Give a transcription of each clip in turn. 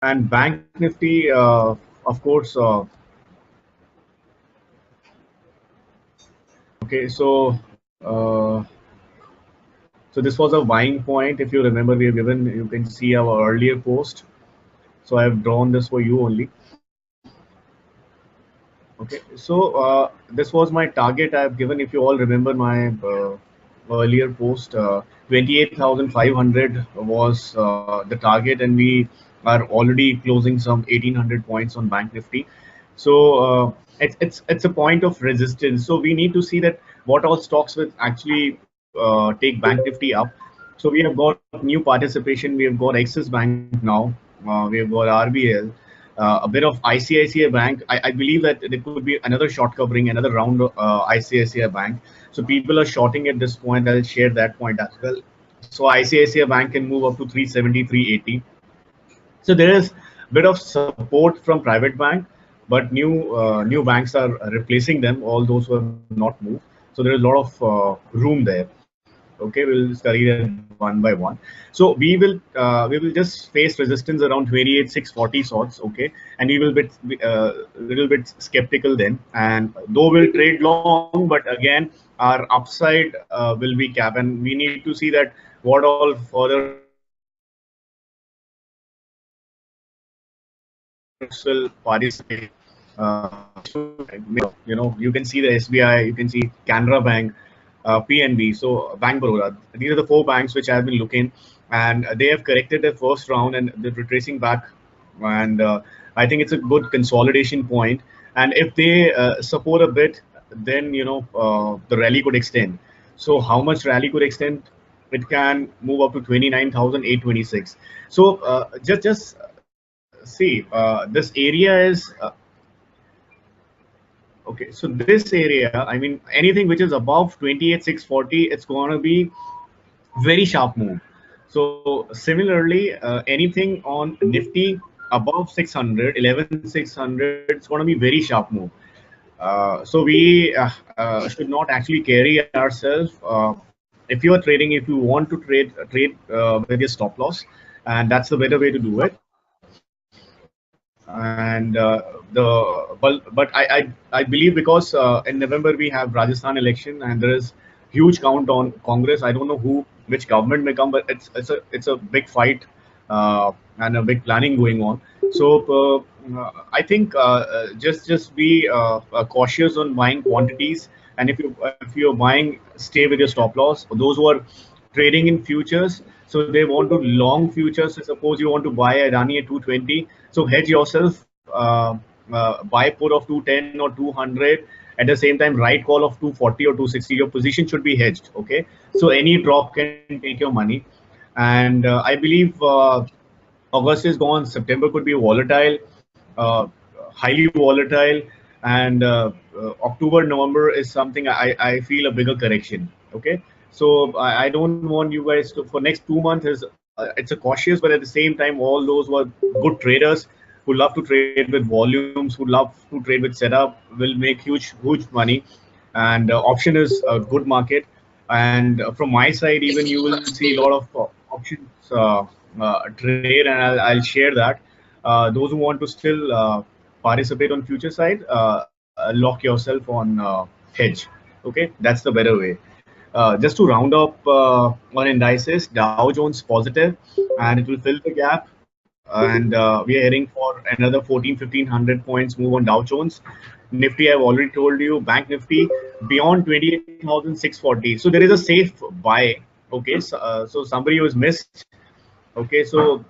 And Bank Nifty, of course. Okay, so this was a buying point. If you remember, we have given. You can see our earlier post. So I have drawn this for you only. Okay, so this was my target I have given. If you all remember my earlier post, 28,500 was the target, and we are already closing some 1,800 points on Bank Nifty. So it's a point of resistance. So we need to see that what all stocks will actually take Bank Nifty up. So we have got new participation. We have got Axis Bank now. We have got RBL, a bit of ICICI Bank. I believe that there could be another short covering, another round of ICICI Bank. So people are shorting at this point. I'll share that point as well. So ICICI Bank can move up to 370, 380. So there is a bit of support from private bank, but new banks are replacing them. All those who have not moved. So there is a lot of room there. Okay, we'll study them one by one. So we will just face resistance around 28,640 sorts. Okay, and we will be little bit skeptical then. And though we'll trade long, but again our upside will be cap, and we need to see that what all further will participate. You can see the SBI, you can see Canara Bank, PNB, so Bank Baroda. These are the four banks which I have been looking, and they have corrected their first round and they're retracing back. And I think it's a good consolidation point. And if they support a bit, then the rally could extend. So how much rally could extend? It can move up to 29,826. So just see, this area is okay. So this area, I mean, anything which is above 28,640, it's going to be very sharp move. So similarly, anything on Nifty above 600, 11,600, it's going to be very sharp move. So we should not actually carry ourselves. If you are trading, if you want to trade with your stop loss, and that's the better way to do it. And I believe because in November we have Rajasthan election and there is huge count on Congress. I don't know which government may come, but it's a big fight and a big planning going on. So I think just be cautious on buying quantities, and if you're buying, stay with your stop loss. For those who are trading in futures, so they want to long futures. So suppose you want to buy Adani at 220, so hedge yourself, buy put of 210 or 200. At the same time, right call of 240 or 260. Your position should be hedged. Okay, so any drop can take your money. And I believe August is gone. September could be volatile, uh, highly volatile, and October, November is something I feel a bigger correction. Okay, so I don't want you guys to for next 2 months is it's a cautious, but at the same time, all those who are good traders who love to trade with volumes, who love to trade with setup, will make huge money. And option is a good market. And from my side, even you will see a lot of options trade, and I'll share that. Those who want to still participate on future side, lock yourself on hedge. Okay, that's the better way. Just to round up on indices, Dow Jones positive, and it will fill the gap. And we are heading for another 14, 1,500 points move on Dow Jones. Nifty, I've already told you, Bank Nifty beyond 28,640. So there is a safe buy. Okay, so somebody who has missed. Okay, so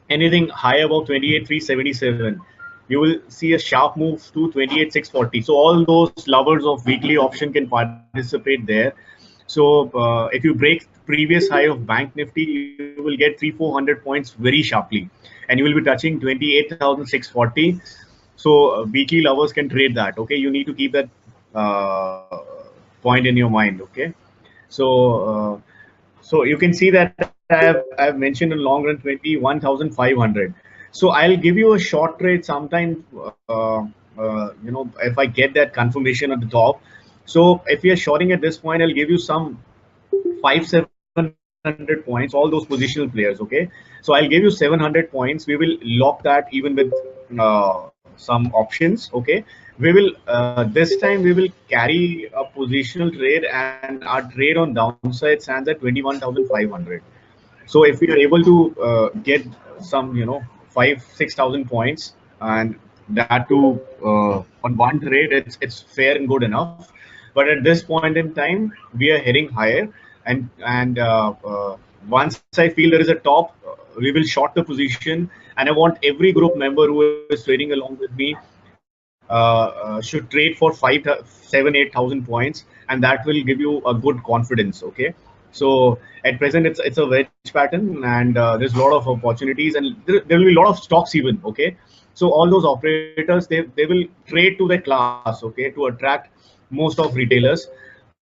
anything high above 28,377, you will see a sharp move to 28,640. So all those lovers of weekly option can participate there. So if you break previous high of Bank Nifty, you will get 300-400 points very sharply, and you will be touching 28,640. So weekly lovers can trade that. Okay, you need to keep that point in your mind. Okay, so so you can see that I've mentioned in long run 21,500. So I'll give you a short trade sometime. If I get that confirmation at the top. So if you're shorting at this point, I'll give you some 5-7 700 points, all those positional players. Okay, so I'll give you 700 points. We will lock that even with some options. Okay, we will this time we will carry a positional trade, and our trade on downside stands at 21,500. So if we are able to get some, 5,000 to 6,000 points, and that too on one trade, it's fair and good enough. But at this point in time, we are heading higher, and once I feel there is a top, we will short the position, and I want every group member who is trading along with me should trade for 7, 8,000 points, and that will give you a good confidence. Okay, so at present it's a wedge pattern, and there's a lot of opportunities, and there will be a lot of stocks even. Okay, so all those operators, they will trade to their class. Okay, to attract most of retailers,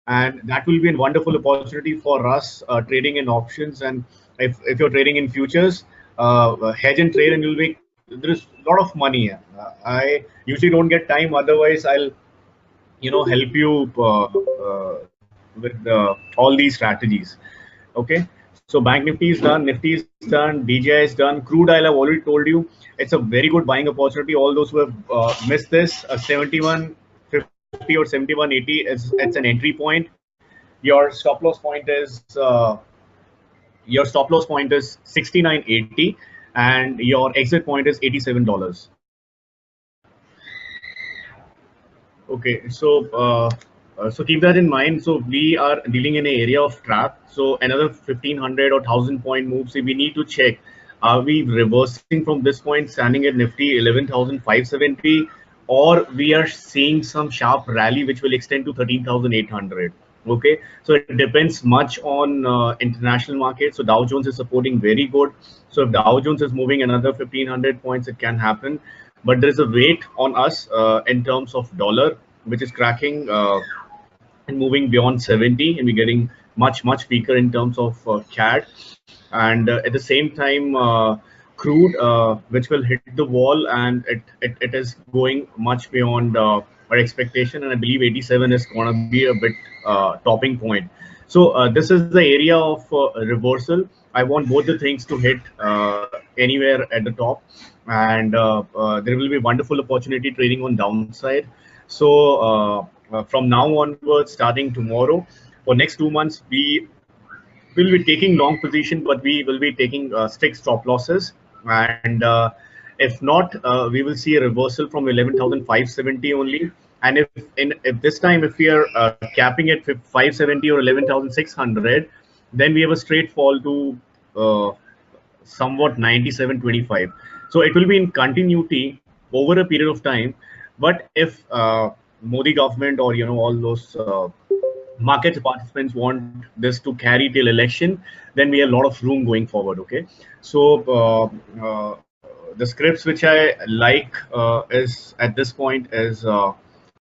and that will be a wonderful opportunity for us trading in options. And if you're trading in futures, hedge and trade, and you'll make, there is a lot of money. I usually don't get time, otherwise I'll help you with all these strategies. Okay, so bank nifty is done, nifty is done, dji is done. Crude oil, I've already told you, it's a very good buying opportunity. All those who have missed this, 71.50 or 71.80 is, it's an entry point. Your stop loss point is 69.80, and your exit point is $87. Okay, so keep that in mind. So we are dealing in an area of trap. So another 1,500 or 1,000 point moves, we need to check. Are we reversing from this point, standing at Nifty 11,570, or we are seeing some sharp rally which will extend to 13,800? Okay, so it depends much on international markets. So Dow Jones is supporting very good. So if Dow Jones is moving another 1,500 points, it can happen. But there is a weight on us in terms of dollar, which is cracking and moving beyond 70, and we're getting much weaker in terms of CAD. And at the same time, crude, which will hit the wall, and it is going much beyond our expectation, and I believe 87 is going to be a bit topping point. So this is the area of reversal. I want both the things to hit anywhere at the top, and there will be wonderful opportunity trading on downside. So from now onwards, starting tomorrow, for next 2 months, we will be taking long position, but we will be taking strict stop losses. And if not, we will see a reversal from 11,570 only. And if this time, if we are capping at 570 or 11,600, then we have a straight fall to somewhat 97.25. So it will be in continuity over a period of time. But if Modi government, or all those market participants want this to carry till election, then we have a lot of room going forward. Okay, so the scripts which I like is at this point is